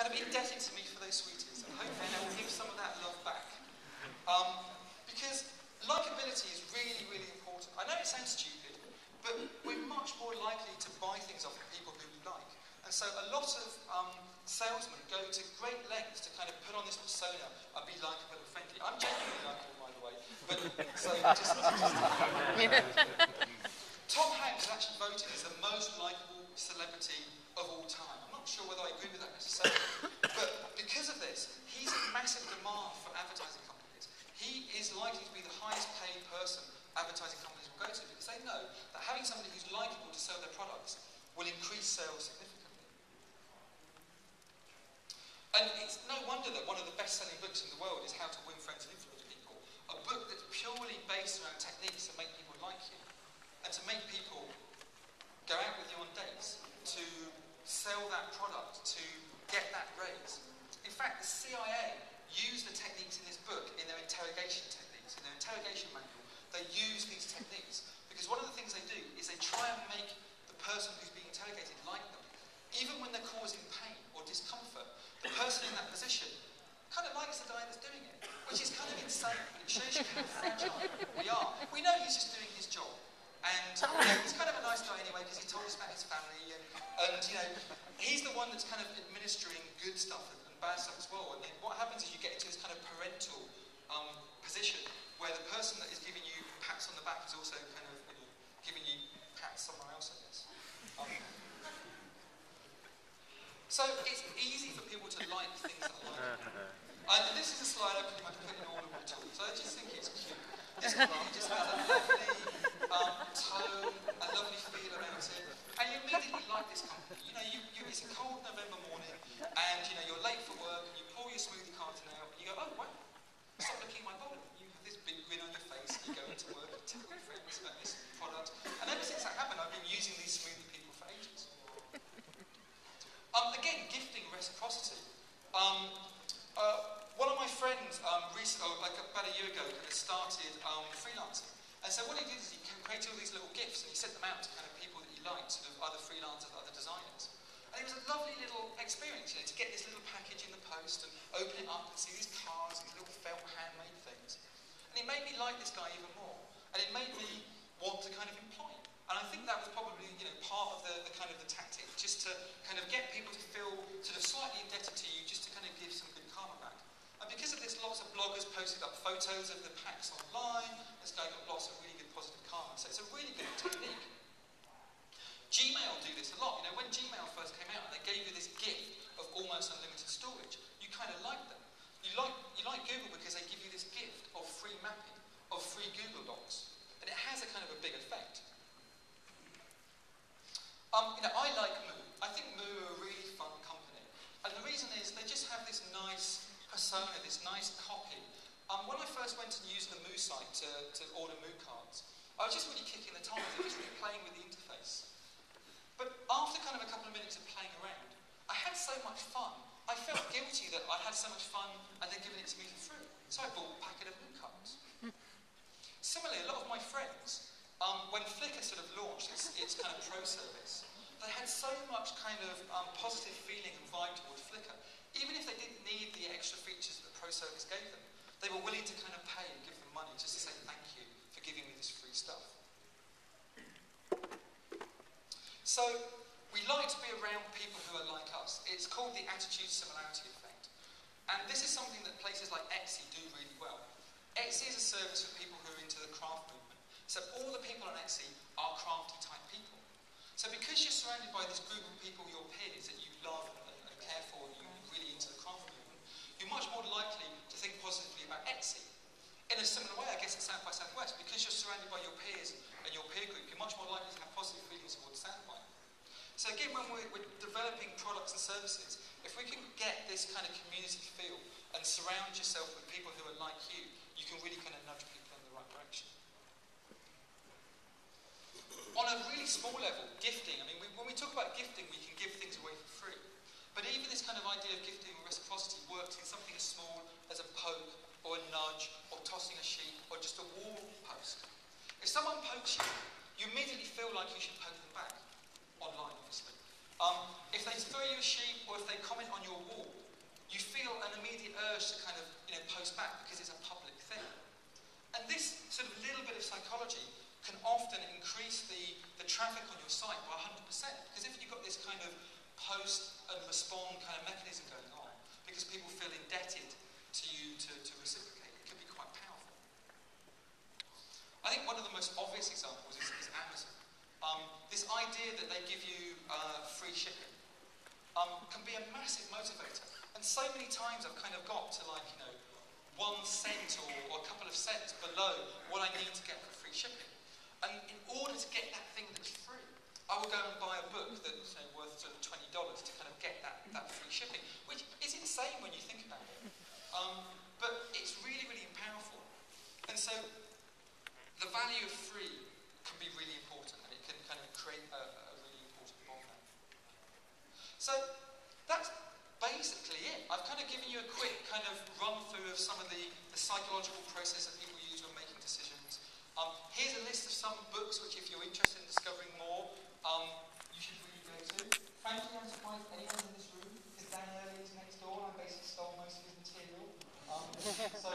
kind of indebted to me for those sweeties, and hopefully I will give some of that love back. Because likability is really, really important. I know it sounds stupid, but we're much more likely to buy things off of people who we like. And so a lot of salesmen go to great lengths to kind of put on this persona and be likeable and friendly. I'm genuinely likeable, by the way. But so just Tom Hanks is actually voted as the most likeable celebrity of all time. I'm not sure whether I agree with that necessarily, but because of this, he's in massive demand for advertising companies. He is likely to be the highest paid person advertising companies will go to because they know that having somebody who's likeable to sell their products will increase sales significantly. And it's no wonder that one of the best-selling books in the world is How to Win Friends and Influence People, a book that's purely based around techniques to make people like you and to make people go out with you on dates, to sell that product, to get that raise. In fact, the CIA used the techniques in this book in their interrogation techniques, in their interrogation manual. They use these techniques because one of the things they do is they try and make the person who's being interrogated like them. Even when they're causing pain or discomfort, the person in that position kind of likes the guy that's doing it, which is kind of insane, but it shows you how fragile we are. We know he's just doing his job. And he's kind of a nice guy anyway because he told us about his family and you know, he's the one that's kind of administering good stuff and bad stuff as well. And then what happens is you get into this kind of parental position where the person that is giving you pats on the back is also kind of giving you pats somewhere else, I guess. So it's easy for people to like things that I like. And this is a slide I pretty much put in all of my tools, so I just think it's cute. This one just has a lovely tone, a lovely feel about it, and you immediately like this company. You know, it's a cold November morning, and you know you're late for work, and you pull your smoothie carton out, and you go, oh wow, stop looking at my bottle. You have this big grin on your face, and you go into work and tell your friends about this product. And ever since that happened, I've been using these smoothie people for ages. Again, gifting reciprocity. One of my friends, like about a year ago, started freelancing. And so what he did is he created all these little gifts and he sent them out to kind of people that he liked, sort of other freelancers, other designers. And it was a lovely little experience, you know, to get this little package in the post and open it up and see these cards, these little felt handmade things. And it made me like this guy even more. And it made me want to kind of employ him. And I think that was probably, you know, part of the kind of the tactic, just to kind of get people to feel sort of slightly indebted to you, just to kind of give some good karma back. And because of this, lots of bloggers posted up photos of the packs online. This guy got lots of really good positive karma. So it's a really good technique. Gmail do this a lot. You know, when Gmail first came out, they gave you this gift of almost unlimited storage. You kind of like them. You like Google because they give you this gift of free mapping, of free Google Docs. And it has a kind of a big effect. You know, I like Moo. I think Moo are a really fun company. And the reason is they just have this nice persona, this nice copy. When I first went and used the Moo site to order Moo cards, I was just really kicking the tires. I was just really playing with the interface. But after kind of a couple of minutes of playing around, I had so much fun. I felt guilty that I'd had so much fun and they'd given it to me for free. So I bought a packet of Moo cards. Similarly, a lot of my friends, when Flickr sort of launched its kind of pro service, they had so much kind of positive feeling and vibe towards Flickr. Even if they didn't need the extra features that the pro service gave them, they were willing to kind of pay and give them money just to say thank you for giving me this free stuff. So we like to be around people who are like us. It's called the attitude similarity effect. And this is something that places like Etsy do really well. Etsy is a service for people who are into the craft movement. So all the people on Etsy are crafty type people. So because you're surrounded by this group of people, your peers, that you love and care for, and you're really into the craft movement, you're much more likely to think positively about Etsy. In a similar way, I guess at South by Southwest, because you're surrounded by your peers and your peer group, you're much more likely to have positive feelings towards South by. So again, when we're developing products and services, if we can get this kind of community feel and surround yourself with people who are like you, you can really kind of nudge people in the right direction. On a really small level, gifting, I mean, when we talk about gifting, we can give things away for free. But even this kind of idea of gifting or reciprocity works in something as small as a poke or a nudge or tossing a sheet or just a wall post. If someone pokes you, you immediately feel like you should poke them back, online obviously. If they throw you a sheet or if they comment on your wall, often increase the traffic on your site by 100%. Because if you've got this kind of post and respond kind of mechanism going on, because people feel indebted to you to reciprocate, it can be quite powerful. I think one of the most obvious examples is Amazon. This idea that they give you free shipping can be a massive motivator. And so many times I've kind of got to 1 cent or a couple of cents below what I need to get for free shipping. And in order to get that thing that's free, I will go and buy a book that's worth sort of $20 to kind of get that free shipping, which is insane when you think about it. But it's really, really powerful. And so the value of free can be really important, and it can kind of create a really important bond there. So that's basically it. I've kind of given you a quick kind of run through of some of the psychological process that people use when making decisions. Here's a list of some books which, if you're interested in discovering more, you should really go to. Frankly, I'm surprised anyone's in this room, because Dan Early is next door, and I basically stole most of his material. So